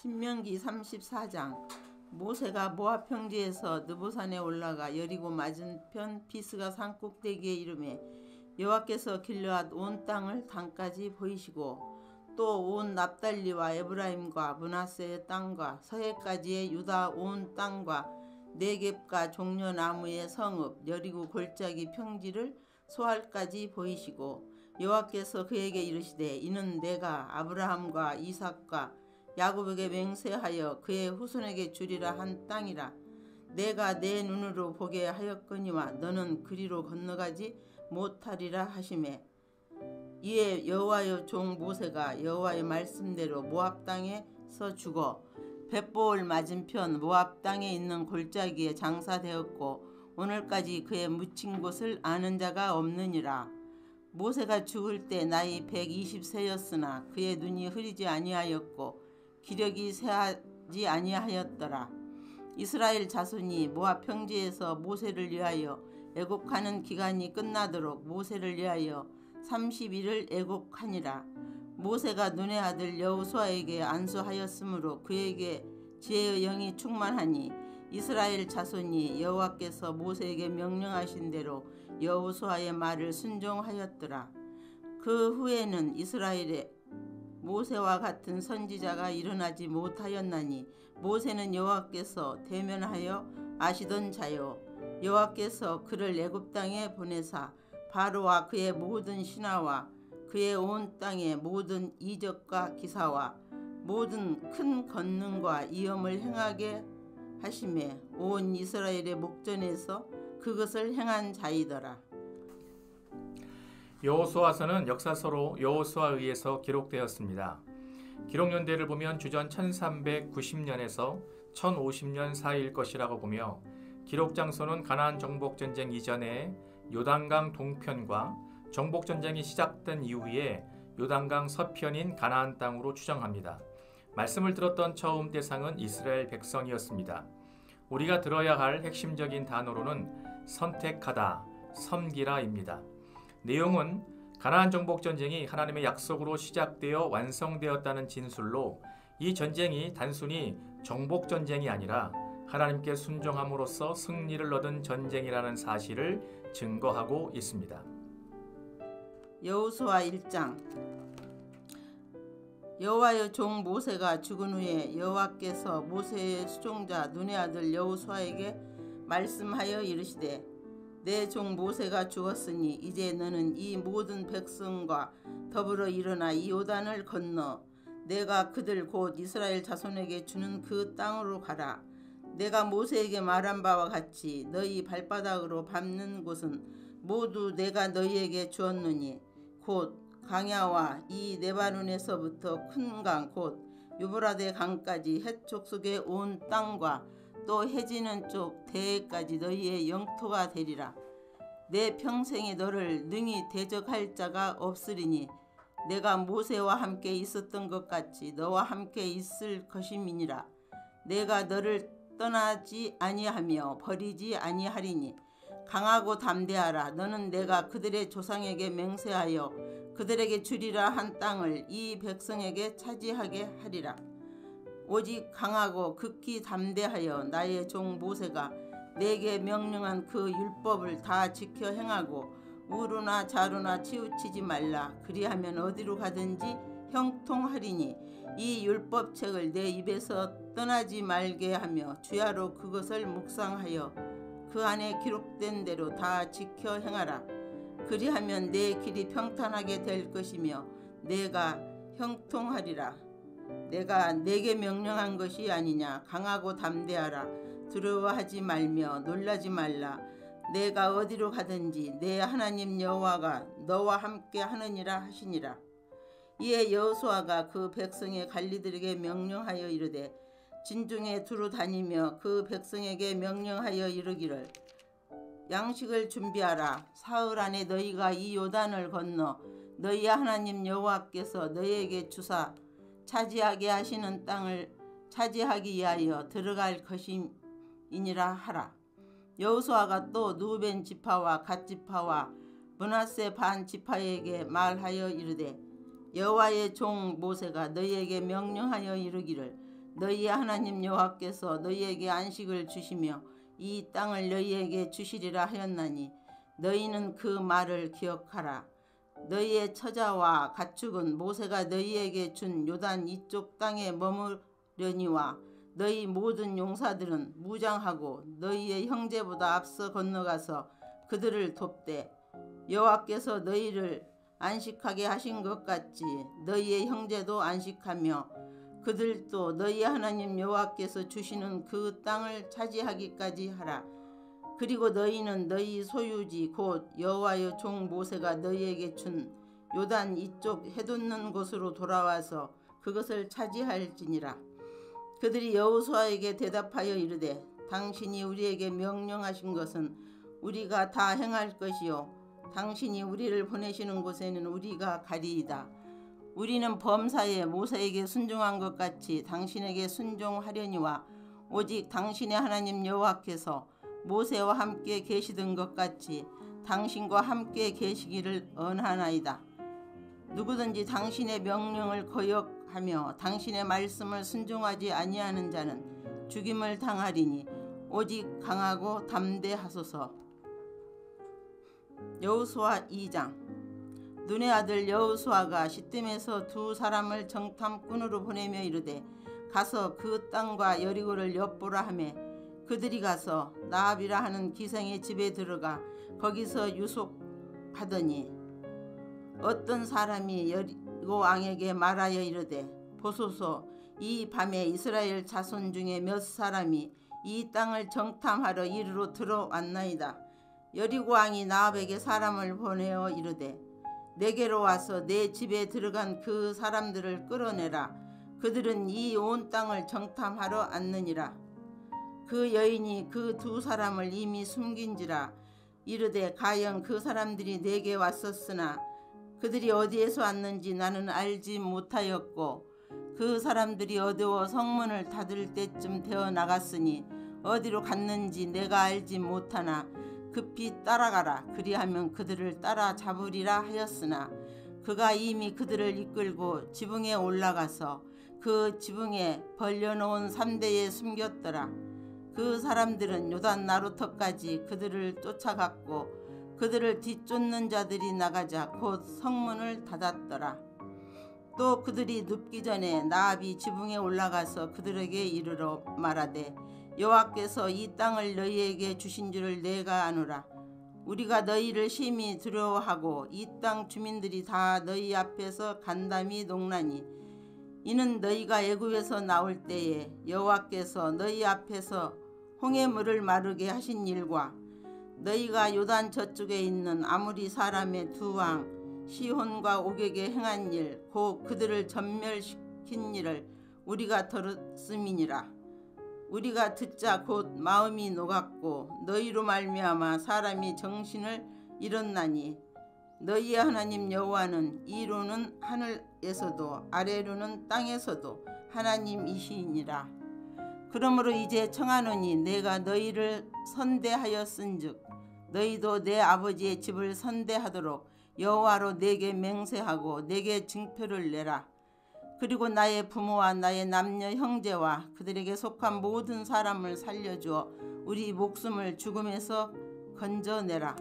신명기 34장. 모세가 모압 평지에서 느보산에 올라가 여리고 맞은편 비스가 산 꼭대기에 이르매 여호와께서 길르앗 온 땅을 단까지 보이시고 또 온 납달리와 에브라임과 므낫세의 땅과 서해까지의 유다 온 땅과 네겝과 종려나무의 성읍 여리고 골짜기 평지를 소알까지 보이시고 여호와께서 그에게 이르시되 이는 내가 아브라함과 이삭과 야곱에게 맹세하여 그의 후손에게 주리라 한 땅이라. 내가 내 눈으로 보게 하였거니와 너는 그리로 건너가지 못하리라 하시매 이에 여호와의 종 모세가 여호와의 말씀대로 모압 땅에서 죽어 벳보을 맞은편 모압 땅에 있는 골짜기에 장사되었고 오늘까지 그의 묻힌 곳을 아는 자가 없느니라. 모세가 죽을 때 나이 120세였으나 그의 눈이 흐리지 아니하였고 기력이 쇠하지 아니하였더라. 이스라엘 자손이 모압 평지에서 모세를 위하여 애곡하는 기간이 끝나도록 모세를 위하여 30일을 애곡하니라. 모세가 눈의 아들 여호수아에게 안수하였으므로 그에게 지혜의 영이 충만하니 이스라엘 자손이 여호와께서 모세에게 명령하신 대로 여호수아의 말을 순종하였더라. 그 후에는 이스라엘에 모세와 같은 선지자가 일어나지 못하였나니 모세는 여호와께서 대면하여 아시던 자요 여호와께서 그를 애굽 땅에 보내사 바로와 그의 모든 신하와 그의 온 땅의 모든 이적과 기사와 모든 큰 권능과 이엄을 행하게 하시매 온 이스라엘의 목전에서 그것을 행한 자이더라. 여호수아서는 역사서로 여호수아에 의해서 기록되었습니다. 기록연대를 보면 주전 1390년에서 1050년 사이일 것이라고 보며 기록 장소는 가나안 정복전쟁 이전에 요단강 동편과 정복전쟁이 시작된 이후에 요단강 서편인 가나안 땅으로 추정합니다. 말씀을 들었던 처음 대상은 이스라엘 백성이었습니다. 우리가 들어야 할 핵심적인 단어로는 선택하다, 섬기라입니다. 내용은 가나안 정복전쟁이 하나님의 약속으로 시작되어 완성되었다는 진술로 이 전쟁이 단순히 정복전쟁이 아니라 하나님께 순종함으로써 승리를 얻은 전쟁이라는 사실을 증거하고 있습니다. 여호수아 1장. 여호와의 종 모세가 죽은 후에 여호와께서 모세의 수종자 눈의 아들 여호수아에게 말씀하여 이르시되 내 종 모세가 죽었으니 이제 너는 이 모든 백성과 더불어 일어나 이 요단을 건너 내가 그들 곧 이스라엘 자손에게 주는 그 땅으로 가라. 내가 모세에게 말한 바와 같이 너희 발바닥으로 밟는 곳은 모두 내가 너희에게 주었노니 곧 강야와 이 네바논에서부터 큰 강 곧 유브라데 강까지 헷 족속의 온 땅과 또 해지는 쪽 대해까지 너희의 영토가 되리라. 내 평생에 너를 능히 대적할 자가 없으리니 내가 모세와 함께 있었던 것 같이 너와 함께 있을 것임이니라. 내가 너를 떠나지 아니하며 버리지 아니하리니 강하고 담대하라. 너는 내가 그들의 조상에게 맹세하여 그들에게 주리라 한 땅을 이 백성에게 차지하게 하리라. 오직 강하고 극히 담대하여 나의 종 모세가 내게 명령한 그 율법을 다 지켜 행하고 우루나 자루나 치우치지 말라. 그리하면 어디로 가든지 형통하리니 이 율법책을 내 입에서 떠나지 말게 하며 주야로 그것을 묵상하여 그 안에 기록된 대로 다 지켜 행하라. 그리하면 내 길이 평탄하게 될 것이며 내가 형통하리라. 내가 내게 명령한 것이 아니냐. 강하고 담대하라. 두려워하지 말며 놀라지 말라. 내가 어디로 가든지 내 하나님 여호와가 너와 함께 하느니라 하시니라. 이에 여호수아가 그 백성의 관리들에게 명령하여 이르되 진중에 두루 다니며 그 백성에게 명령하여 이르기를 양식을 준비하라. 사흘 안에 너희가 이 요단을 건너 너희 하나님 여호와께서 너희에게 주사 차지하게 하시는 땅을 차지하기 위하여 들어갈 것임이니라 하라. 여호수아가 또 루벤 지파와 갓 지파와 므낫세 반 지파에게 말하여 이르되 여호와의 종 모세가 너희에게 명령하여 이르기를 너희의 하나님 여호와께서 너희에게 안식을 주시며 이 땅을 너희에게 주시리라 하였나니 너희는 그 말을 기억하라. 너희의 처자와 가축은 모세가 너희에게 준 요단 이쪽 땅에 머무르려니와 너희 모든 용사들은 무장하고 너희의 형제보다 앞서 건너가서 그들을 돕되 여호와께서 너희를 안식하게 하신 것 같이 너희의 형제도 안식하며 그들도 너희 하나님 여호와께서 주시는 그 땅을 차지하기까지 하라. 그리고 너희는 너희 소유지 곧 여호와의 종 모세가 너희에게 준 요단 이쪽 해돋는 곳으로 돌아와서 그것을 차지할지니라. 그들이 여호수아에게 대답하여 이르되 당신이 우리에게 명령하신 것은 우리가 다 행할 것이요 당신이 우리를 보내시는 곳에는 우리가 가리이다. 우리는 범사에 모세에게 순종한 것 같이 당신에게 순종하려니와 오직 당신의 하나님 여호와께서 모세와 함께 계시던 것 같이 당신과 함께 계시기를 언하나이다. 누구든지 당신의 명령을 거역하며 당신의 말씀을 순종하지 아니하는 자는 죽임을 당하리니 오직 강하고 담대하소서. 여호수아 2장. 눈의 아들 여호수아가 시딤에서 두 사람을 정탐꾼으로 보내며 이르되 가서 그 땅과 여리고를 엿보라 하매 그들이 가서 나합이라 하는 기생의 집에 들어가 거기서 유속하더니 어떤 사람이 여리고 왕에게 말하여 이르되 보소서 이 밤에 이스라엘 자손 중에 몇 사람이 이 땅을 정탐하러 이리로 들어왔나이다. 여리고 왕이 나합에게 사람을 보내어 이르되 내게로 와서 내 집에 들어간 그 사람들을 끌어내라. 그들은 이 온 땅을 정탐하러 왔느니라. 그 여인이 그 두 사람을 이미 숨긴지라. 이르되 가령 그 사람들이 내게 왔었으나 그들이 어디에서 왔는지 나는 알지 못하였고 그 사람들이 어두워 성문을 닫을 때쯤 되어 나갔으니 어디로 갔는지 내가 알지 못하나 급히 따라가라. 그리하면 그들을 따라잡으리라 하였으나 그가 이미 그들을 이끌고 지붕에 올라가서 그 지붕에 벌려놓은 삼대에 숨겼더라. 그 사람들은 요단 나루터까지 그들을 쫓아갔고 그들을 뒤쫓는 자들이 나가자 곧 성문을 닫았더라. 또 그들이 눕기 전에 나합이 지붕에 올라가서 그들에게 이르러 말하되 여호와께서 이 땅을 너희에게 주신 줄을 내가 아노라. 우리가 너희를 심히 두려워하고 이 땅 주민들이 다 너희 앞에서 간담이 농나니 이는 너희가 애굽에서 나올 때에 여호와께서 너희 앞에서 홍해물을 마르게 하신 일과 너희가 요단 저쪽에 있는 아모리 사람의 두 왕 시혼과 옥에게 행한 일 곧 그들을 전멸시킨 일을 우리가 들었음이니라. 우리가 듣자 곧 마음이 녹았고 너희로 말미암아 사람이 정신을 잃었나니 너희의 하나님 여호와는 이로는 하늘에서도 아래로는 땅에서도 하나님이시니라. 그러므로 이제 청하노니 내가 너희를 선대하였은즉 너희도 내 아버지의 집을 선대하도록 여호와로 내게 맹세하고 내게 증표를 내라. 그리고 나의 부모와 나의 남녀 형제와 그들에게 속한 모든 사람을 살려주어 우리 목숨을 죽음에서 건져내라.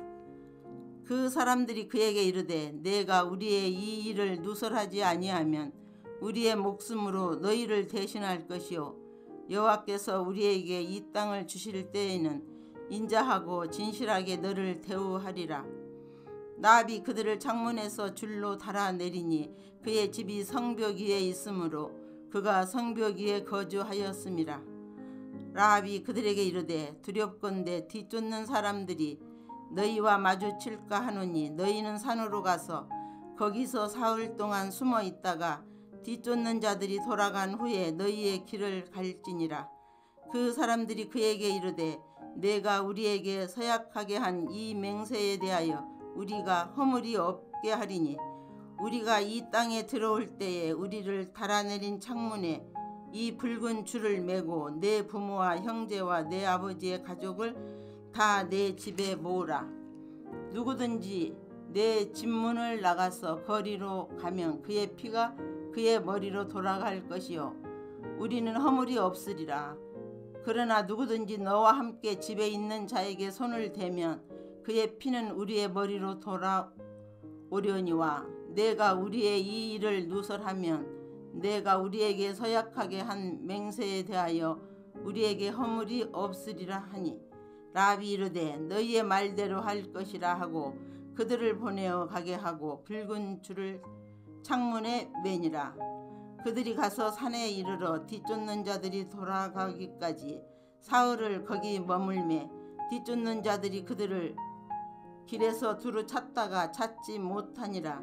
그 사람들이 그에게 이르되 내가 우리의 이 일을 누설하지 아니하면 우리의 목숨으로 너희를 대신할 것이요 여호와께서 우리에게 이 땅을 주실 때에는 인자하고 진실하게 너를 대우하리라. 나합이 그들을 창문에서 줄로 달아내리니 그의 집이 성벽 위에 있으므로 그가 성벽 위에 거주하였음이라. 라합이 그들에게 이르되 두렵건대 뒤쫓는 사람들이 너희와 마주칠까 하노니 너희는 산으로 가서 거기서 사흘 동안 숨어 있다가 뒤쫓는 자들이 돌아간 후에 너희의 길을 갈지니라. 그 사람들이 그에게 이르되 내가 우리에게 서약하게 한 이 맹세에 대하여 우리가 허물이 없게 하리니 우리가 이 땅에 들어올 때에 우리를 달아내린 창문에 이 붉은 줄을 매고 내 부모와 형제와 내 아버지의 가족을 다 내 집에 모으라. 누구든지 내 집문을 나가서 거리로 가면 그의 피가 그의 머리로 돌아갈 것이요 우리는 허물이 없으리라. 그러나 누구든지 너와 함께 집에 있는 자에게 손을 대면 그의 피는 우리의 머리로 돌아오려니와 내가 우리의 이 일을 누설하면 내가 우리에게 서약하게 한 맹세에 대하여 우리에게 허물이 없으리라 하니 라비 이르되 너희의 말대로 할 것이라 하고 그들을 보내어 가게 하고 붉은 줄을 창문에 매니라. 그들이 가서 산에 이르러 뒤쫓는 자들이 돌아가기까지 사흘을 거기 머물매 뒤쫓는 자들이 그들을 길에서 두루 찾다가 찾지 못하니라.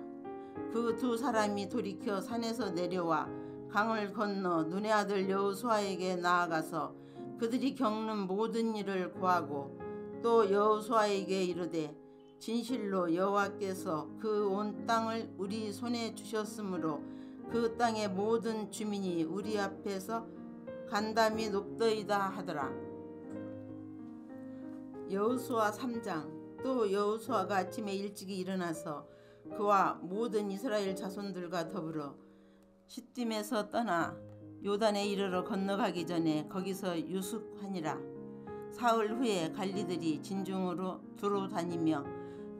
그 두 사람이 돌이켜 산에서 내려와 강을 건너 눈의 아들 여호수아에게 나아가서 그들이 겪는 모든 일을 고하고 또 여호수아에게 이르되 진실로 여호와께서 그 온 땅을 우리 손에 주셨으므로 그 땅의 모든 주민이 우리 앞에서 간담이 높더이다 하더라. 여호수아 3장. 또 여호수아가 아침에 일찍이 일어나서 그와 모든 이스라엘 자손들과 더불어 시딤에서 떠나 요단에 이르러 건너가기 전에 거기서 유숙하니라. 사흘 후에 관리들이 진중으로 두루 다니며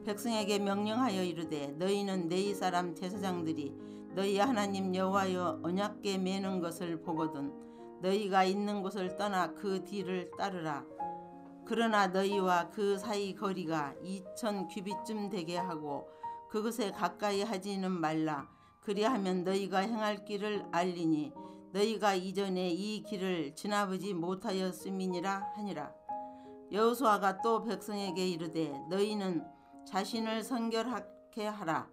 백성에게 명령하여 이르되 너희는 네이 사람 제사장들이 너희 하나님 여호와여 언약궤 매는 것을 보거든 너희가 있는 곳을 떠나 그 뒤를 따르라. 그러나 너희와 그 사이 거리가 2000 규빗쯤 되게 하고 그것에 가까이 하지는 말라. 그리하면 너희가 행할 길을 알리니 너희가 이전에 이 길을 지나보지 못하였음이니라 하니라. 여호수아가 또 백성에게 이르되 너희는 자신을 성결하게 하라.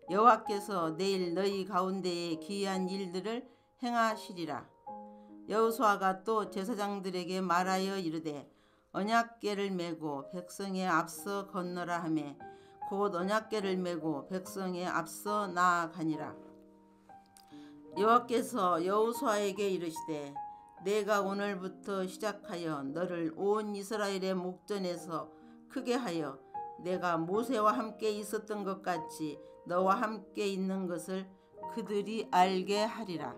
여호와께서 내일 너희 가운데에 기이한 일들을 행하시리라. 여호수아가 또 제사장들에게 말하여 이르되 언약궤를 메고 백성에 앞서 건너라 하매 곧 언약궤를 메고 백성에 앞서 나아가니라. 여호와께서 여호수아에게 이르시되 내가 오늘부터 시작하여 너를 온 이스라엘의 목전에서 크게 하여 내가 모세와 함께 있었던 것 같이 너와 함께 있는 것을 그들이 알게 하리라.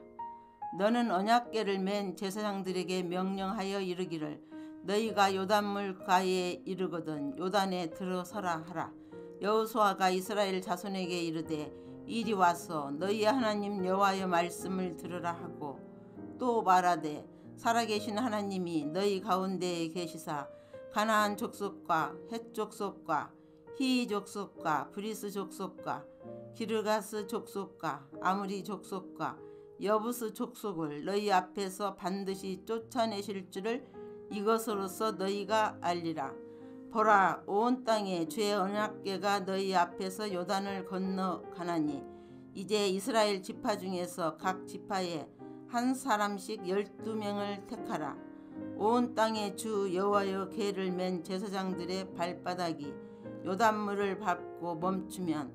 너는 언약궤를 맨 제사장들에게 명령하여 이르기를 너희가 요단물 가에 이르거든 요단에 들어서라 하라. 여호수아가 이스라엘 자손에게 이르되 이리 와서 너희 하나님 여호와의 말씀을 들으라 하고 또 말하되 살아계신 하나님이 너희 가운데에 계시사 가나안 족속과 헷 족속과 히이 족속과 브리스 족속과 기르가스 족속과 아므리 족속과 여부스 족속을 너희 앞에서 반드시 쫓아내실 줄을 이것으로써 너희가 알리라. 보라 온 땅에 주의 언약궤가 너희 앞에서 요단을 건너가나니 이제 이스라엘 지파 중에서 각 지파에 한 사람씩 12명을 택하라. 온 땅에 주 여호와여 궤를 맨 제사장들의 발바닥이 요단물을 밟고 멈추면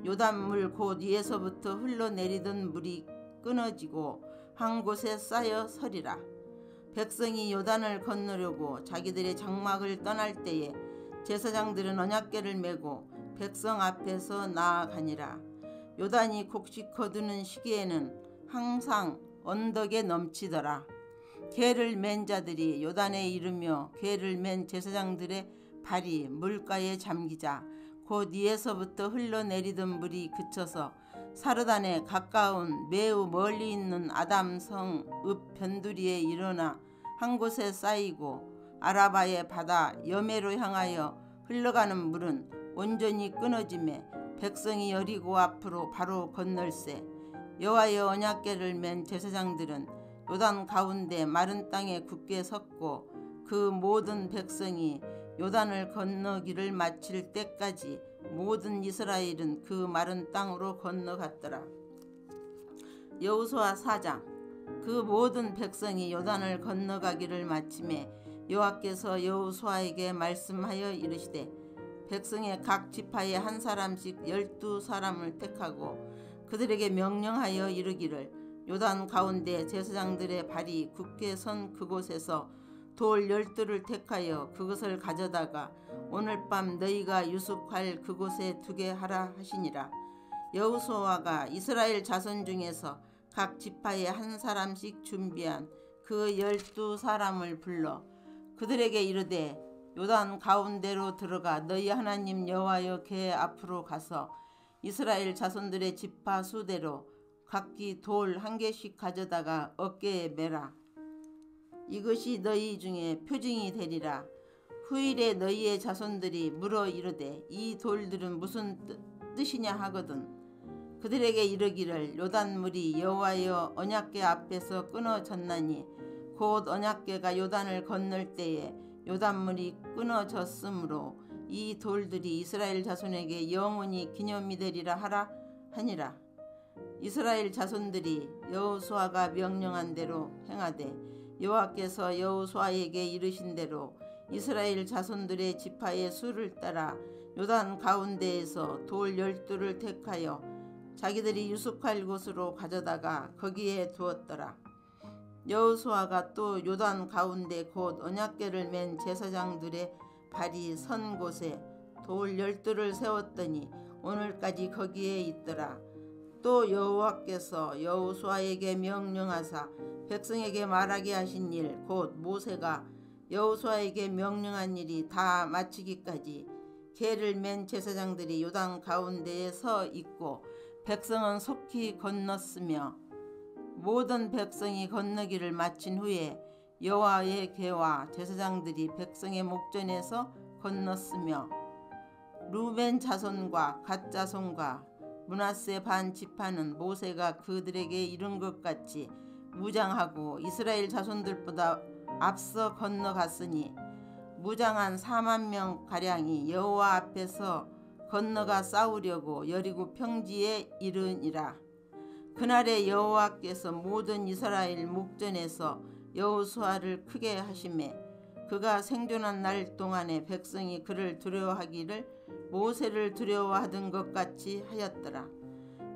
요단물 곧 위에서부터 흘러내리던 물이 끊어지고 한 곳에 쌓여 서리라. 백성이 요단을 건너려고 자기들의 장막을 떠날 때에 제사장들은 언약궤를 메고 백성 앞에서 나아가니라. 요단이 곡식 거두는 시기에는 항상 언덕에 넘치더라. 궤를 맨 자들이 요단에 이르며 궤를 맨 제사장들의 발이 물가에 잠기자 곧 위에서부터 흘러내리던 물이 그쳐서 사르단에 가까운 매우 멀리 있는 아담성 읍 변두리에 일어나 한 곳에 쌓이고 아라바의 바다 여메로 향하여 흘러가는 물은 온전히 끊어지매 백성이 여리고 앞으로 바로 건널세. 여호와의 언약궤를 맨 제사장들은 요단 가운데 마른 땅에 굳게 섰고 그 모든 백성이 요단을 건너기를 마칠 때까지 모든 이스라엘은 그 마른 땅으로 건너갔더라. 여호수아 4장. 그 모든 백성이 요단을 건너가기를 마침에 여호와께서 여호수아에게 말씀하여 이르시되 백성의 각 지파에 한 사람씩 12사람을 택하고 그들에게 명령하여 이르기를 요단 가운데 제사장들의 발이 굳게 선 그곳에서 돌 12를 택하여 그것을 가져다가 오늘 밤 너희가 유숙할 그곳에 두게 하라 하시니라. 여호수아가 이스라엘 자손 중에서 각 지파에 한 사람씩 준비한 그 12사람을 불러 그들에게 이르되 요단 가운데로 들어가 너희 하나님 여호와의 궤 앞으로 가서 이스라엘 자손들의 지파 수대로 각기 돌 한 개씩 가져다가 어깨에 매라. 이것이 너희 중에 표징이 되리라. 후일에 너희의 자손들이 물어 이르되 이 돌들은 무슨 뜻이냐 하거든 그들에게 이르기를 요단물이 여호와의 언약궤 앞에서 끊어졌나니 곧 언약궤가 요단을 건널 때에 요단물이 끊어졌으므로 이 돌들이 이스라엘 자손에게 영원히 기념이 되리라 하라 하니라. 이스라엘 자손들이 여호수아가 명령한 대로 행하되 여호와께서 여호수아에게 이르신 대로 이스라엘 자손들의 지파의 수를 따라 요단 가운데에서 돌 12를 택하여 자기들이 유숙할 곳으로 가져다가 거기에 두었더라. 여호수아가 또 요단 가운데 곧 언약궤를 맨 제사장들의 발이 선 곳에 돌 12를 세웠더니 오늘까지 거기에 있더라. 또 여호와께서 여호수아에게 명령하사 백성에게 말하게 하신 일 곧 모세가 여호수아에게 명령한 일이 다 마치기까지 궤를 맨 제사장들이 요단 가운데에 서 있고 백성은 속히 건넜으며 모든 백성이 건너기를 마친 후에 여호와의 궤와 제사장들이 백성의 목전에서 건넜으며 루벤 자손과 갓 자손과 므낫세 반 지파는 모세가 그들에게 이른 것 같이 무장하고 이스라엘 자손들보다 앞서 건너갔으니 무장한 4만 명 가량이 여호와 앞에서 건너가 싸우려고 여리고 평지에 이르니라. 그날에 여호와께서 모든 이스라엘 목전에서 여호수아를 크게 하시매 그가 생존한 날 동안에 백성이 그를 두려워하기를 모세를 두려워하던 것 같이 하였더라.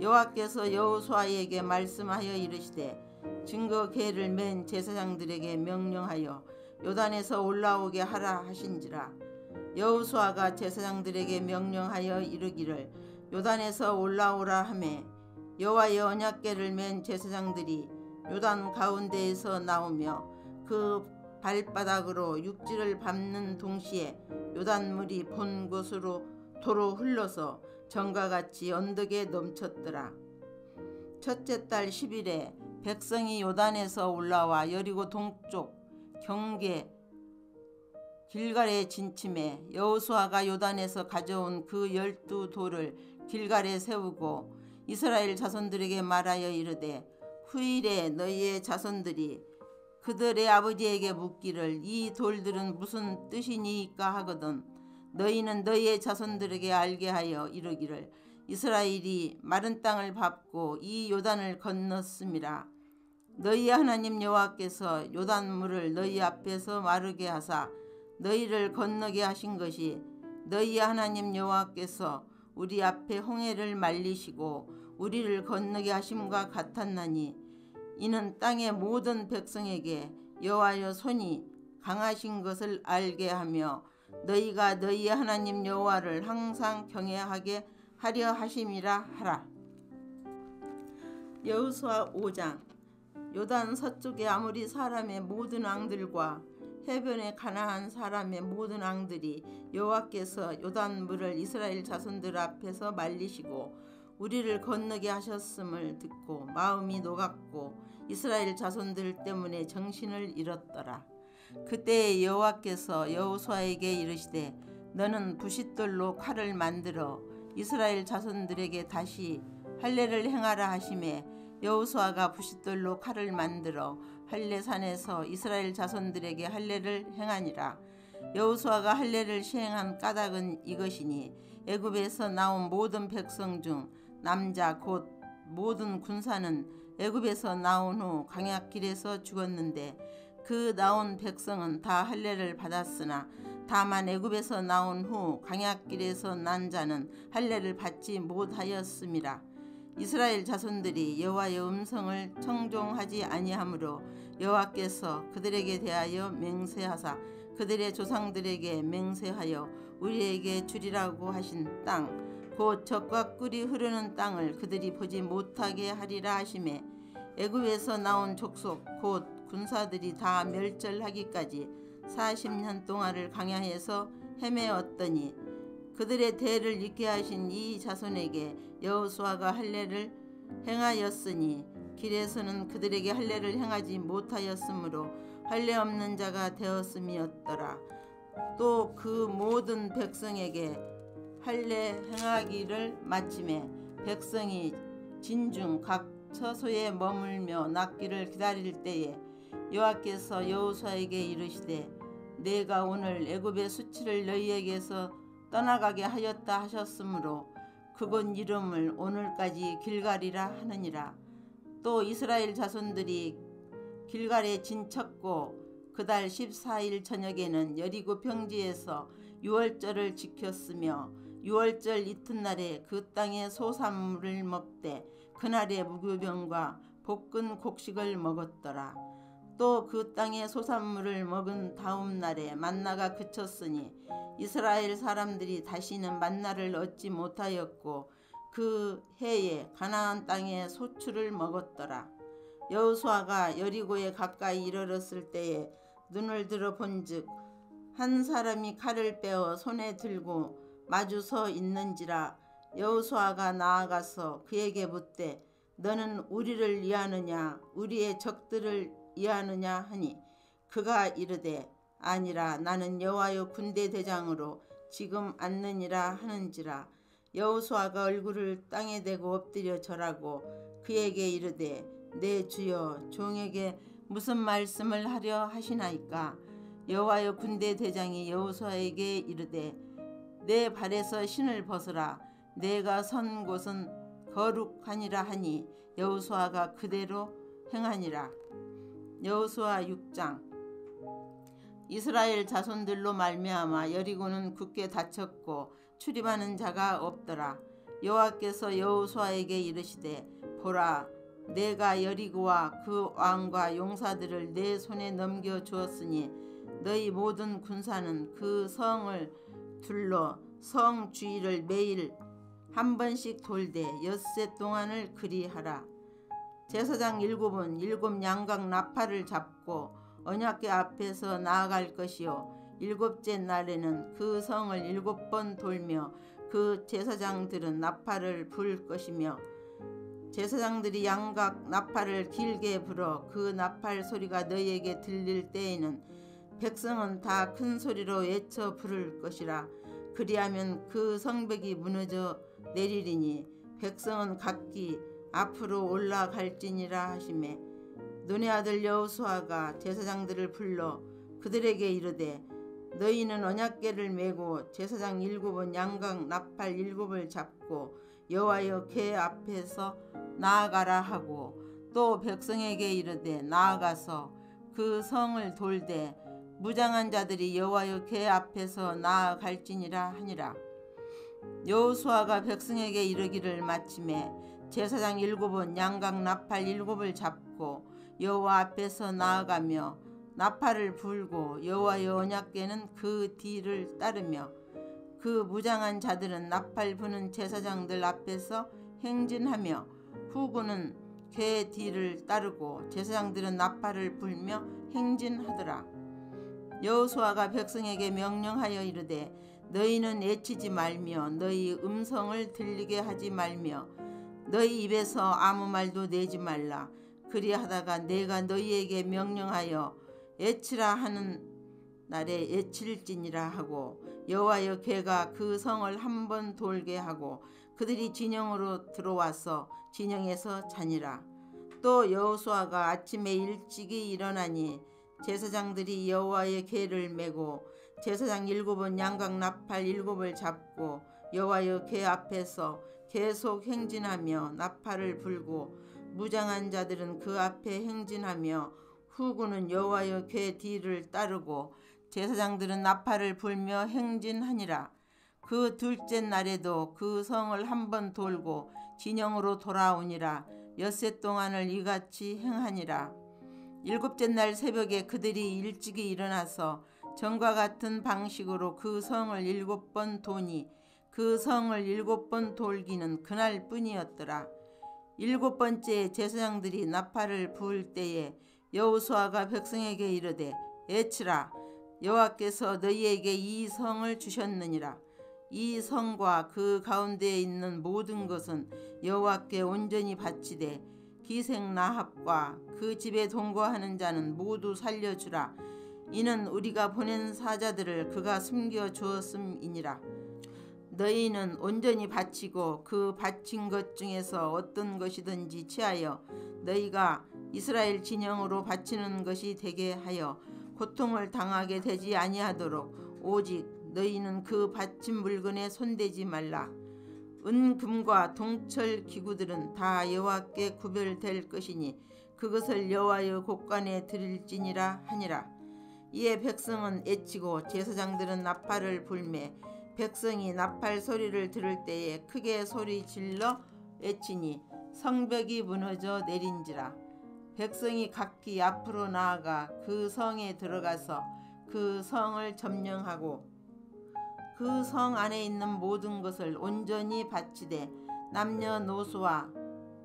여호와께서 여호수아에게 말씀하여 이르시되 증거 궤를 맨 제사장들에게 명령하여 요단에서 올라오게 하라 하신지라. 여호수아가 제사장들에게 명령하여 이르기를 요단에서 올라오라 하매 여호와의 언약궤를 맨 제사장들이 요단 가운데에서 나오며 그 발바닥으로 육지를 밟는 동시에 요단물이 본 곳으로 도로 흘러서 전과 같이 언덕에 넘쳤더라. 첫째 달 10일에 백성이 요단에서 올라와 여리고 동쪽 경계 길갈에 진침해 여호수아가 요단에서 가져온 그 12돌을 길갈에 세우고 이스라엘 자손들에게 말하여 이르되 후일에 너희의 자손들이 그들의 아버지에게 묻기를 이 돌들은 무슨 뜻이니까 하거든 너희는 너희의 자손들에게 알게 하여 이르기를 이스라엘이 마른 땅을 밟고 이 요단을 건넜음이라. 너희 하나님 여호와께서 요단물을 너희 앞에서 마르게 하사 너희를 건너게 하신 것이 너희 하나님 여호와께서 우리 앞에 홍해를 말리시고 우리를 건너게 하심과 같았나니 이는 땅의 모든 백성에게 여호와의 손이 강하신 것을 알게 하며 너희가 너희 하나님 여호와를 항상 경외하게 하려 하심이라 하라. 여호수아 5장. 요단 서쪽의 아모리 사람의 모든 왕들과 해변의 가나안 사람의 모든 왕들이 여호와께서 요단물을 이스라엘 자손들 앞에서 말리시고 우리를 건너게 하셨음을 듣고 마음이 녹았고 이스라엘 자손들 때문에 정신을 잃었더라. 그때 여호와께서 여호수아에게 이르시되 너는 부싯돌로 칼을 만들어 이스라엘 자손들에게 다시 할례를 행하라 하시매 여호수아가 부싯돌로 칼을 만들어 할례산에서 이스라엘 자손들에게 할례를 행하니라. 여호수아가 할례를 시행한 까닭은 이것이니 애굽에서 나온 모든 백성 중 남자 곧 모든 군사는 애굽에서 나온 후 광야길에서 죽었는데 그 나온 백성은 다 할례를 받았으나 다만 애굽에서 나온 후 광야길에서 난 자는 할례를 받지 못하였음이라. 이스라엘 자손들이 여호와의 음성을 청종하지 아니하므로 여호와께서 그들에게 대하여 맹세하사 그들의 조상들에게 맹세하여 우리에게 주리라고 하신 땅 곧 젖과 꿀이 흐르는 땅을 그들이 보지 못하게 하리라 하시매 애굽에서 나온 족속 곧 군사들이 다 멸절하기까지 40년 동안을 강야해서 헤매었더니 그들의 대를 잇게 하신 이 자손에게 여호수아가 할례를 행하였으니 길에서는 그들에게 할례를 행하지 못하였으므로 할례 없는 자가 되었음이었더라. 또 그 모든 백성에게 할례 행하기를 마침에 백성이 진중 각 처소에 머물며 낫기를 기다릴 때에 여호와께서 여호수아에게 이르시되 내가 오늘 애굽의 수치를 너희에게서 떠나가게 하였다 하셨으므로 그곳 이름을 오늘까지 길갈이라 하느니라. 또 이스라엘 자손들이 길갈에 진쳤고 그달 14일 저녁에는 여리고 평지에서 유월절을 지켰으며 유월절 이튿날에 그 땅의 소산물을 먹되 그날에 무교병과 볶은 곡식을 먹었더라. 또 그 땅의 소산물을 먹은 다음 날에 만나가 그쳤으니 이스라엘 사람들이 다시는 만나를 얻지 못하였고 그 해에 가나안 땅의 소출을 먹었더라. 여호수아가 여리고에 가까이 이르렀을 때에 눈을 들어 본즉 한 사람이 칼을 빼어 손에 들고 마주 서 있는지라. 여호수아가 나아가서 그에게 묻되 너는 우리를 위하느냐 우리의 적들을 위하느냐 하니 그가 이르되 아니라 나는 여호와의 군대 대장으로 지금 앉느니라 하는지라. 여호수아가 얼굴을 땅에 대고 엎드려 절하고 그에게 이르되 내 주여 종에게 무슨 말씀을 하려 하시나이까. 여호와의 군대 대장이 여호수아에게 이르되 내 발에서 신을 벗으라 내가 선 곳은 거룩하니라 하니 여호수아가 그대로 행하니라. 여호수아 6장. 이스라엘 자손들로 말미암아 여리고는 굳게 닫혔고 출입하는 자가 없더라. 여호와께서 여호수아에게 이르시되 보라 내가 여리고와 그 왕과 용사들을 내 손에 넘겨 주었으니 너희 모든 군사는 그 성을 둘러 성 주위를 매일 한 번씩 돌되 엿새 동안을 그리하라. 제사장 7은 7 양각 나팔을 잡고 언약궤 앞에서 나아갈 것이요 7째 날에는 그 성을 7번 돌며 그 제사장들은 나팔을 불 것이며 제사장들이 양각 나팔을 길게 불어 그 나팔 소리가 너희에게 들릴 때에는 백성은 다 큰 소리로 외쳐 부를 것이라. 그리하면 그 성벽이 무너져 내리리니 백성은 각기 앞으로 올라갈지니라 하시매 눈의 아들 여호수아가 제사장들을 불러 그들에게 이르되 너희는 언약궤를 메고 제사장 7은 양각 나팔 7을 잡고 여호와의 궤 앞에서 나아가라 하고 또 백성에게 이르되 나아가서 그 성을 돌되 무장한 자들이 여호와의 궤 앞에서 나아갈지니라 하니라. 여호수아가 백성에게 이르기를 마침에 제사장 7은 양각 나팔 7을 잡고 여호와 앞에서 나아가며 나팔을 불고 여호와의 언약궤는 그 뒤를 따르며 그 무장한 자들은 나팔 부는 제사장들 앞에서 행진하며 후군은 궤 뒤를 따르고 제사장들은 나팔을 불며 행진하더라. 여호수아가 백성에게 명령하여 이르되 너희는 애치지 말며 너희 음성을 들리게 하지 말며 너희 입에서 아무 말도 내지 말라. 그리하다가 내가 너희에게 명령하여 애치라 하는 날에 애칠지니라 하고 여호와의 궤가 그 성을 한 번 돌게 하고 그들이 진영으로 들어와서 진영에서 자니라. 또 여호수아가 아침에 일찍이 일어나니 제사장들이 여호와의 궤를 메고 제사장 7은 양각 나팔 7을 잡고 여호와의 궤 앞에서 계속 행진하며 나팔을 불고 무장한 자들은 그 앞에 행진하며 후군은 여호와의 궤 뒤를 따르고 제사장들은 나팔을 불며 행진하니라. 그 둘째 날에도 그 성을 한 번 돌고 진영으로 돌아오니라. 엿새 동안을 이같이 행하니라. 7째 날 새벽에 그들이 일찍이 일어나서 전과 같은 방식으로 그 성을 7번 도니 그 성을 7번 돌기는 그날 뿐이었더라. 7번째 제사장들이 나팔을 부을 때에 여호수아가 백성에게 이르되 애치라 여호와께서 너희에게 이 성을 주셨느니라. 이 성과 그 가운데에 있는 모든 것은 여호와께 온전히 바치되 기생 라합과 그 집에 동거하는 자는 모두 살려주라. 이는 우리가 보낸 사자들을 그가 숨겨 주었음이니라. 너희는 온전히 바치고 그 바친 것 중에서 어떤 것이든지 취하여 너희가 이스라엘 진영으로 바치는 것이 되게 하여 고통을 당하게 되지 아니하도록 오직 너희는 그 바친 물건에 손대지 말라. 은 금과 동철 기구들은 다 여호와께 구별될 것이니 그것을 여호와의 곳간에 드릴지니라 하니라. 이에 백성은 애치고 제사장들은 나팔을 불매 백성이 나팔 소리를 들을 때에 크게 소리 질러 애치니 성벽이 무너져 내린지라. 백성이 각기 앞으로 나아가 그 성에 들어가서 그 성을 점령하고 그 성 안에 있는 모든 것을 온전히 바치되 남녀노소와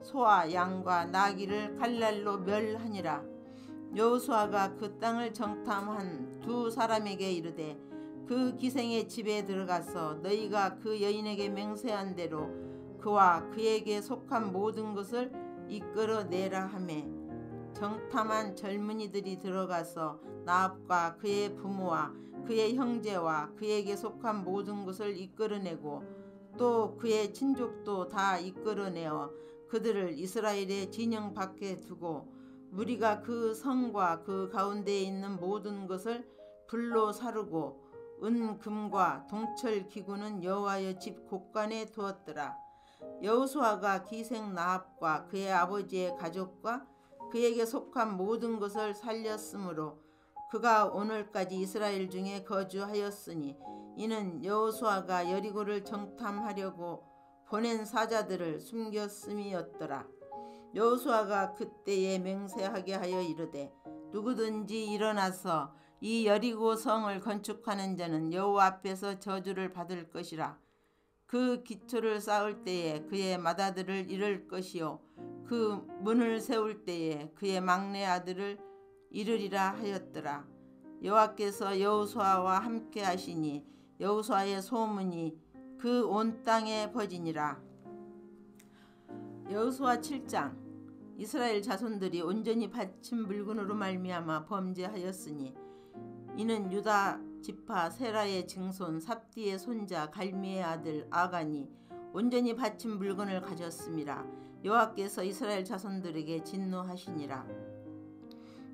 소와 양과 나귀를 칼날로 멸하니라. 여호수아가 그 땅을 정탐한 두 사람에게 이르되 그 기생의 집에 들어가서 너희가 그 여인에게 맹세한 대로 그와 그에게 속한 모든 것을 이끌어내라 하매 정탐한 젊은이들이 들어가서 나합과 그의 부모와 그의 형제와 그에게 속한 모든 것을 이끌어내고 또 그의 친족도 다 이끌어내어 그들을 이스라엘의 진영 밖에 두고 무리가 그 성과 그 가운데에 있는 모든 것을 불로 사르고 은 금과 동철 기구는 여호와의 집 곳간에 두었더라. 여호수아가 기생 라합과 그의 아버지의 가족과 그에게 속한 모든 것을 살렸으므로 그가 오늘까지 이스라엘 중에 거주하였으니 이는 여호수아가 여리고를 정탐하려고 보낸 사자들을 숨겼음이었더라. 여호수아가 그때에 맹세하게 하여 이르되 누구든지 일어나서 이 여리고 성을 건축하는 자는 여호와 앞에서 저주를 받을 것이라. 그 기초를 쌓을 때에 그의 맏아들을 잃을 것이요 그 문을 세울 때에 그의 막내 아들을 잃으리라 하였더라. 여호와께서 여호수아와 함께 하시니 여호수아의 소문이 그 온 땅에 퍼지니라. 여호수아 7장. 이스라엘 자손들이 온전히 바친 물건으로 말미암아 범죄하였으니 이는 유다 지파 세라의 증손 삽디의 손자 갈미의 아들 아간이 온전히 바친 물건을 가졌음이라. 여호와께서 이스라엘 자손들에게 진노하시니라.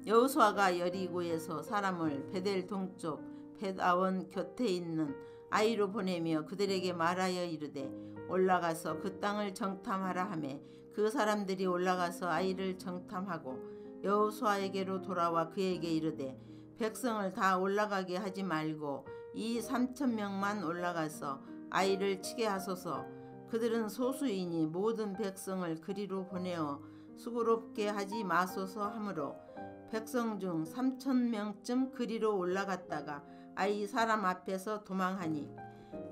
여호수아가 여리고에서 사람을 베델 동쪽 벳아원 곁에 있는 아이로 보내며 그들에게 말하여 이르되 올라가서 그 땅을 정탐하라 하매 그 사람들이 올라가서 아이를 정탐하고 여호수아에게로 돌아와 그에게 이르되 백성을 다 올라가게 하지 말고 이 3,000명만 올라가서 아이를 치게 하소서. 그들은 소수이니 모든 백성을 그리로 보내어 수고롭게 하지 마소서 하므로 백성 중 3,000명쯤 그리로 올라갔다가 아이 사람 앞에서 도망하니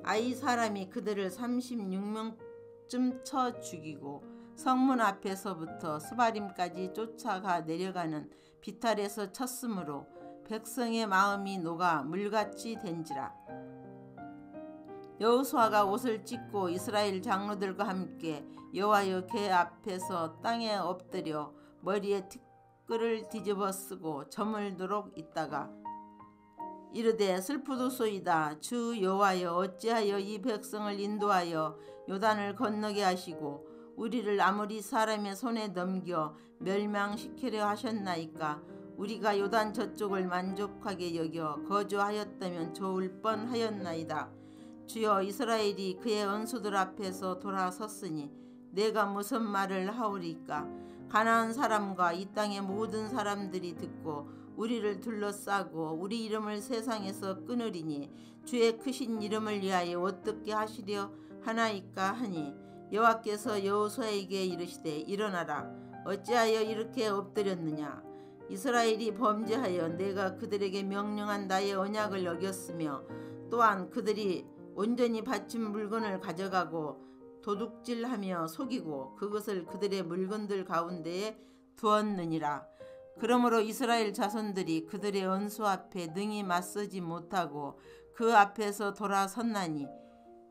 아이 사람이 그들을 36명쯤 쳐 죽이고 성문 앞에서부터 스바림까지 쫓아가 내려가는 비탈에서 쳤으므로 백성의 마음이 녹아 물같이 된지라. 여호수아가 옷을 찢고 이스라엘 장로들과 함께 여호와의 궤 앞에서 땅에 엎드려 머리에 티끌을 뒤집어 쓰고 점을 두록 있다가 이르되 슬프도소이다. 주 여호와여 어찌하여 이 백성을 인도하여 요단을 건너게 하시고 우리를 아모리 사람의 손에 넘겨 멸망시키려 하셨나이까. 우리가 요단 저쪽을 만족하게 여겨 거주하였다면 좋을 뻔하였나이다. 주여 이스라엘이 그의 원수들 앞에서 돌아섰으니 내가 무슨 말을 하오리까. 가나안 사람과 이 땅의 모든 사람들이 듣고 우리를 둘러싸고 우리 이름을 세상에서 끊으리니 주의 크신 이름을 위하여 어떻게 하시려 하나이까 하니 여호와께서 여호수아에게 이르시되 일어나라. 어찌하여 이렇게 엎드렸느냐. 이스라엘이 범죄하여 내가 그들에게 명령한 나의 언약을 어겼으며 또한 그들이 온전히 바친 물건을 가져가고 도둑질하며 속이고 그것을 그들의 물건들 가운데에 두었느니라. 그러므로 이스라엘 자손들이 그들의 원수 앞에 능히 맞서지 못하고 그 앞에서 돌아섰나니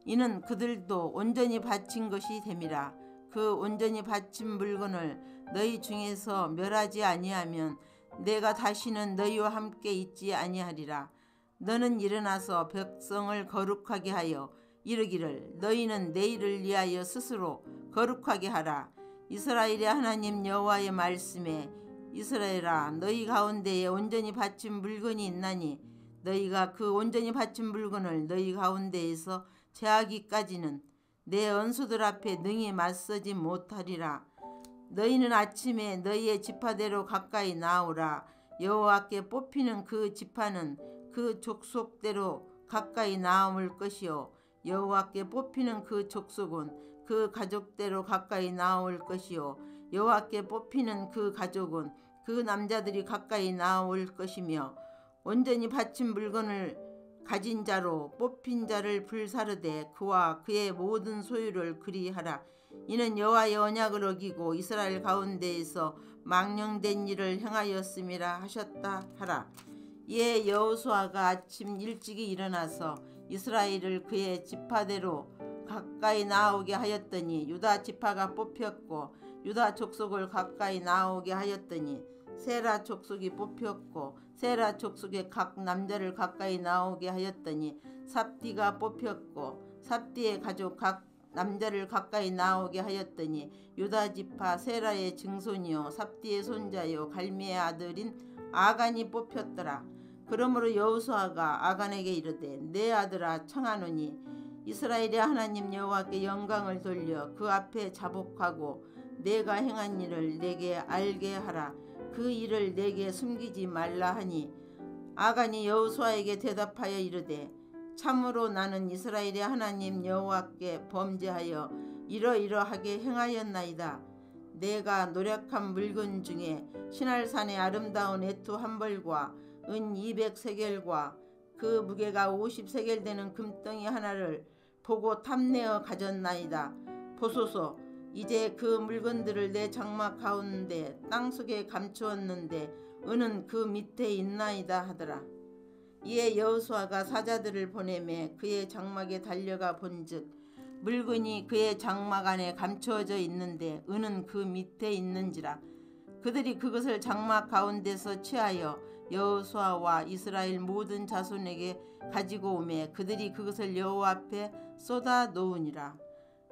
이는 그들도 온전히 바친 것이 됨이라. 그 온전히 바친 물건을 너희 중에서 멸하지 아니하면 내가 다시는 너희와 함께 있지 아니하리라. 너는 일어나서 백성을 거룩하게 하여 이르기를 너희는 내일을 위하여 스스로 거룩하게 하라. 이스라엘의 하나님 여호와의 말씀에 이스라엘아 너희 가운데에 온전히 바친 물건이 있나니 너희가 그 온전히 바친 물건을 너희 가운데에서 제하기까지는 내 원수들 앞에 능히 맞서지 못하리라. 너희는 아침에 너희의 지파대로 가까이 나오라. 여호와께 뽑히는 그 지파는 그 족속대로 가까이 나올 것이요 여호와께 뽑히는 그 족속은 그 가족대로 가까이 나올 것이요 여호와께 뽑히는 그 가족은 그 남자들이 가까이 나올 것이며 온전히 바친 물건을 가진 자로 뽑힌 자를 불사르되 그와 그의 모든 소유를 그리하라. 이는 여호와의 언약을 어기고 이스라엘 가운데에서 망령된 일을 행하였음이라 하셨다 하라. 이에 여호수아가 아침 일찍이 일어나서 이스라엘을 그의 지파대로 가까이 나오게 하였더니 유다 지파가 뽑혔고 유다 족속을 가까이 나오게 하였더니 세라 족속이 뽑혔고 세라 족속의 각 남자를 가까이 나오게 하였더니 삽디가 뽑혔고 삽디의 가족 각 남자를 가까이 나오게 하였더니 유다 지파 세라의 증손이요 삽디의 손자요 갈미의 아들인 아간이 뽑혔더라. 그러므로 여호수아가 아간에게 이르되 내 아들아 청하노니 이스라엘의 하나님 여호와께 영광을 돌려 그 앞에 자복하고 내가 행한 일을 내게 알게 하라. 그 일을 내게 숨기지 말라 하니 아간이 여호수아에게 대답하여 이르되 참으로 나는 이스라엘의 하나님 여호와께 범죄하여 이러이러하게 행하였나이다. 내가 노력한 물건 중에 시날산의 아름다운 애투 한 벌과 은 200세겔과 그 무게가 50세겔 되는 금덩이 하나를 보고 탐내어 가졌나이다. 보소서 이제 그 물건들을 내 장막 가운데 땅속에 감추었는데 은은 그 밑에 있나이다 하더라. 이에 여호수아가 사자들을 보내매 그의 장막에 달려가 본즉 물건이 그의 장막 안에 감추어져 있는데 은은 그 밑에 있는지라. 그들이 그것을 장막 가운데서 취하여 여호수아와 이스라엘 모든 자손에게 가지고 오매 그들이 그것을 여호와 앞에 쏟아 놓으니라.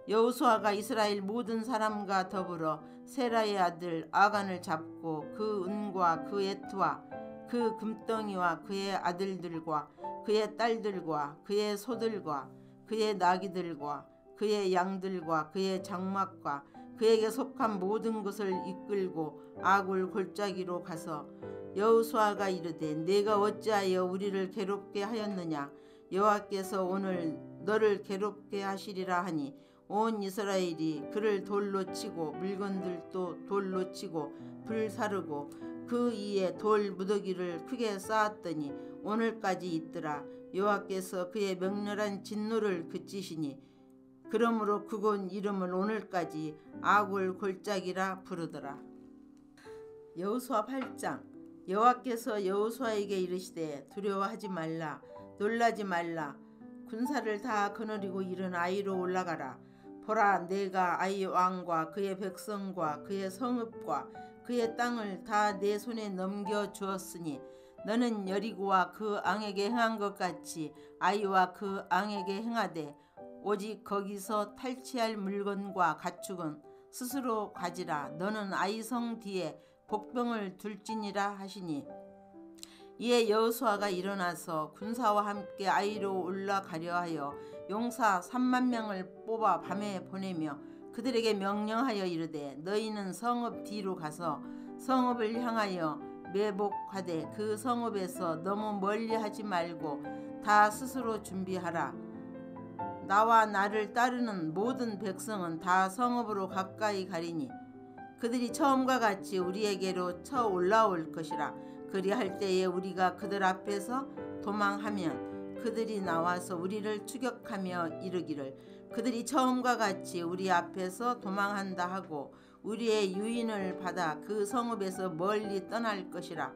여호수아가 이스라엘 모든 사람과 더불어 세라의 아들 아간을 잡고 그 은과 그 애투와 그 금덩이와 그의 아들들과 그의 딸들과 그의 소들과 그의 나귀들과 그의 양들과 그의 장막과 그에게 속한 모든 것을 이끌고 아굴 골짜기로 가서 여호수아가 이르되 내가 어찌하여 우리를 괴롭게 하였느냐. 여호와께서 오늘 너를 괴롭게 하시리라 하니 온 이스라엘이 그를 돌로 치고 물건들도 돌로 치고 불사르고 그 위에 돌 무더기를 크게 쌓았더니 오늘까지 있더라. 여호와께서 그의 맹렬한 진노를 그치시니 그러므로 그곳 이름을 오늘까지 아굴 골짜기라 부르더라. 여호수아 8장. 여호와께서 여호수아에게 이르시되 두려워하지 말라 놀라지 말라 군사를 다 거느리고 이른 아이로 올라가라. 보라 내가 아이 왕과 그의 백성과 그의 성읍과 그의 땅을 다 내 손에 넘겨 주었으니 너는 여리고와 그 앙에게 행한 것 같이 아이와 그 앙에게 행하되 오직 거기서 탈취할 물건과 가축은 스스로 가지라. 너는 아이 성 뒤에 복병을 둘지니라 하시니 이에 여호수아가 일어나서 군사와 함께 아이로 올라가려 하여 용사 3만 명을 뽑아 밤에 보내며 그들에게 명령하여 이르되 너희는 성읍 뒤로 가서 성읍을 향하여 매복하되 그 성읍에서 너무 멀리 하지 말고 다 스스로 준비하라. 나와 나를 따르는 모든 백성은 다 성읍으로 가까이 가리니 그들이 처음과 같이 우리에게로 쳐 올라올 것이라. 그리할 때에 우리가 그들 앞에서 도망하면 그들이 나와서 우리를 추격하며 이르기를 그들이 처음과 같이 우리 앞에서 도망한다 하고 우리의 유인을 받아 그 성읍에서 멀리 떠날 것이라.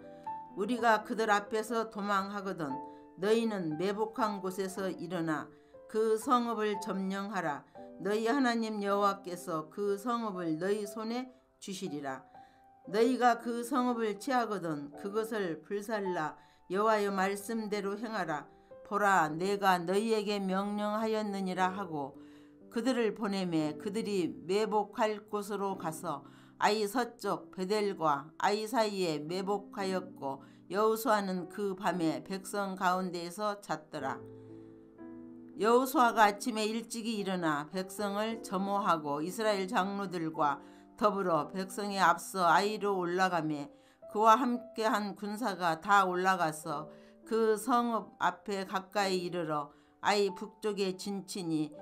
우리가 그들 앞에서 도망하거든 너희는 매복한 곳에서 일어나 그 성읍을 점령하라. 너희 하나님 여호와께서 그 성읍을 너희 손에 주시리라. 너희가 그 성읍을 취하거든 그것을 불살라 여호와의 말씀대로 행하라. 보라, 내가 너희에게 명령하였느니라 하고 그들을 보내매 그들이 매복할 곳으로 가서 아이 서쪽 베델과 아이 사이에 매복하였고 여호수아는 그 밤에 백성 가운데에서 잤더라. 여호수아가 아침에 일찍이 일어나 백성을 점호하고 이스라엘 장로들과 더불어 백성에 앞서 아이로 올라가매 그와 함께한 군사가 다 올라가서 그 성읍 앞에 가까이 이르러 아이 북쪽에 진치니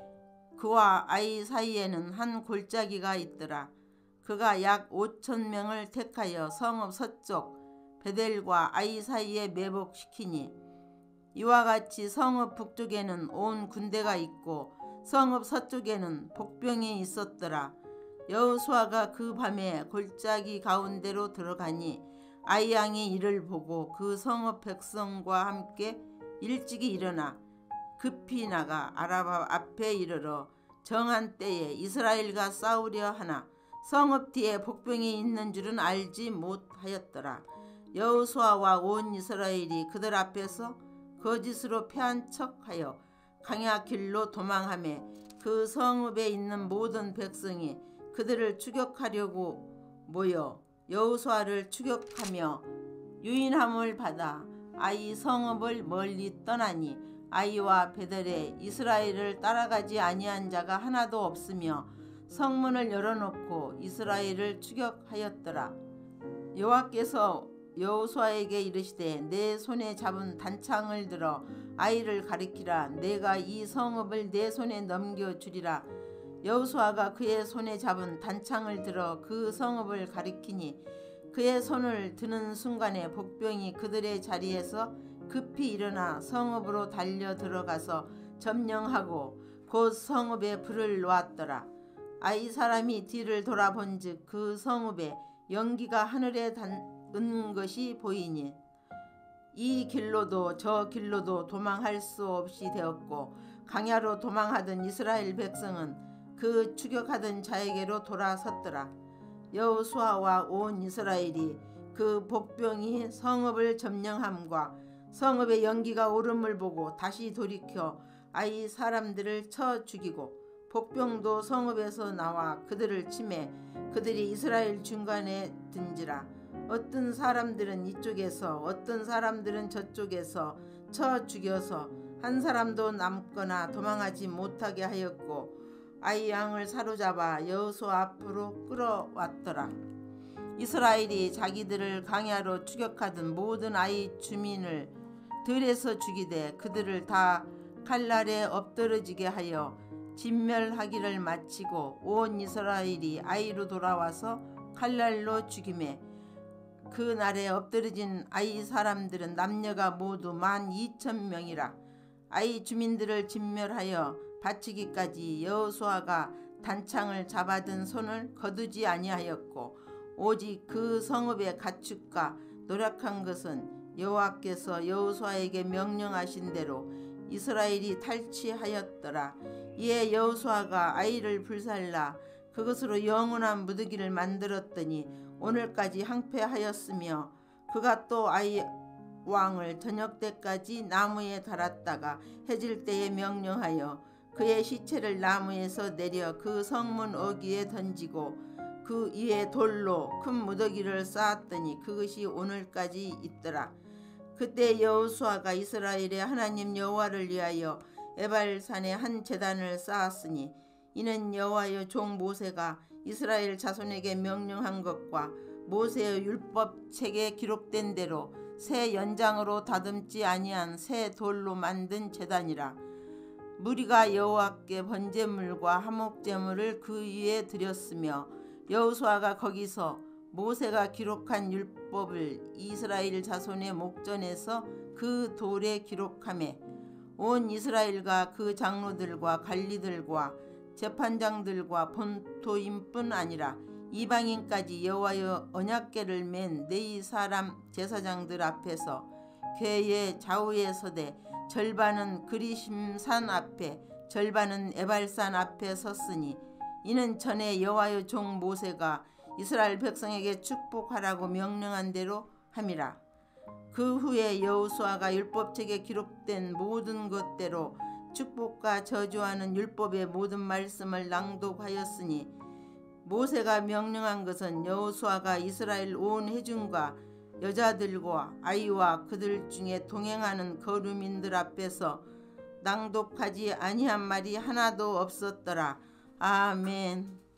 그와 아이 사이에는 한 골짜기가 있더라. 그가 약 5,000명을 택하여 성읍 서쪽 베델과 아이 사이에 매복시키니 이와 같이 성읍 북쪽에는 온 군대가 있고 성읍 서쪽에는 복병이 있었더라. 여호수아가 그 밤에 골짜기 가운데로 들어가니 아이 양이 이를 보고 그 성읍 백성과 함께 일찍이 일어나 급히 나가 아라바 앞에 이르러 정한 때에 이스라엘과 싸우려 하나 성읍 뒤에 복병이 있는 줄은 알지 못하였더라. 여호수아와 온 이스라엘이 그들 앞에서 거짓으로 패한 척하여 강야 길로 도망하며 그 성읍에 있는 모든 백성이 그들을 추격하려고 모여 여호수아를 추격하며 유인함을 받아 아이 성읍을 멀리 떠나니 아이와 베델에 이스라엘을 따라가지 아니한 자가 하나도 없으며 성문을 열어놓고 이스라엘을 추격하였더라. 여호와께서 여호수아에게 이르시되 내 손에 잡은 단창을 들어 아이를 가리키라. 내가 이 성읍을 내 손에 넘겨주리라. 여호수아가 그의 손에 잡은 단창을 들어 그 성읍을 가리키니 그의 손을 드는 순간에 복병이 그들의 자리에서 급히 일어나 성읍으로 달려 들어가서 점령하고 곧 성읍에 불을 놓았더라. 아이 사람이 뒤를 돌아본즉 그 성읍에 연기가 하늘에 닿은 것이 보이니 이 길로도 저 길로도 도망할 수 없이 되었고 강야로 도망하던 이스라엘 백성은 그 추격하던 자에게로 돌아섰더라. 여호수아와 온 이스라엘이 그 복병이 성읍을 점령함과 성읍의 연기가 오름을 보고 다시 돌이켜 아이 사람들을 쳐 죽이고 복병도 성읍에서 나와 그들을 치매 그들이 이스라엘 중간에 든지라. 어떤 사람들은 이쪽에서 어떤 사람들은 저쪽에서 쳐 죽여서 한 사람도 남거나 도망하지 못하게 하였고 아이 양을 사로잡아 여호수아 앞으로 끌어왔더라. 이스라엘이 자기들을 강야로 추격하던 모든 아이 주민을 들에서 죽이되 그들을 다 칼날에 엎드러지게 하여 진멸하기를 마치고 온 이스라엘이 아이로 돌아와서 칼날로 죽이매 그 날에 엎드러진 아이 사람들은 남녀가 모두 12,000명이라. 아이 주민들을 진멸하여 바치기까지 여호수아가 단창을 잡아든 손을 거두지 아니하였고 오직 그 성읍의 가축과 노력한 것은 여호와께서 여호수아에게 명령하신 대로 이스라엘이 탈취하였더라. 이에 여호수아가 아이를 불살라 그것으로 영원한 무더기를 만들었더니 오늘까지 항폐하였으며 그가 또 아이 왕을 저녁 때까지 나무에 달았다가 해질 때에 명령하여 그의 시체를 나무에서 내려 그 성문 어귀에 던지고 그 위에 돌로 큰 무더기를 쌓았더니 그것이 오늘까지 있더라. 그때 여호수아가 이스라엘의 하나님 여호와를 위하여 에발산에 한 제단을 쌓았으니 이는 여호와의 종 모세가 이스라엘 자손에게 명령한 것과 모세의 율법책에 기록된 대로 새 연장으로 다듬지 아니한 새 돌로 만든 제단이라. 무리가 여호와께 번제물과 화목제물을 그 위에 드렸으며 여호수아가 거기서 모세가 기록한 율법을 이스라엘 자손의 목전에서 그 돌에 기록하매 온 이스라엘과 그 장로들과 관리들과 재판장들과 본토인뿐 아니라 이방인까지 여호와의 언약궤를 맨 네이 사람 제사장들 앞에서 궤의 좌우에 서되 절반은 그리심산 앞에 절반은 에발산 앞에 섰으니 이는 전에 여호와의 종 모세가 이스라엘 백성에게 축복하라고 명령한 대로 함이라. 그 후에 여호수아가 율법책에 기록된 모든 것대로 축복과 저주하는 율법의 모든 말씀을 낭독하였으니 모세가 명령한 것은 여호수아가 이스라엘 온 회중과 여자들과 아이와 그들 중에 동행하는 거류민들 앞에서 낭독하지 아니한 말이 하나도 없었더라. 아멘.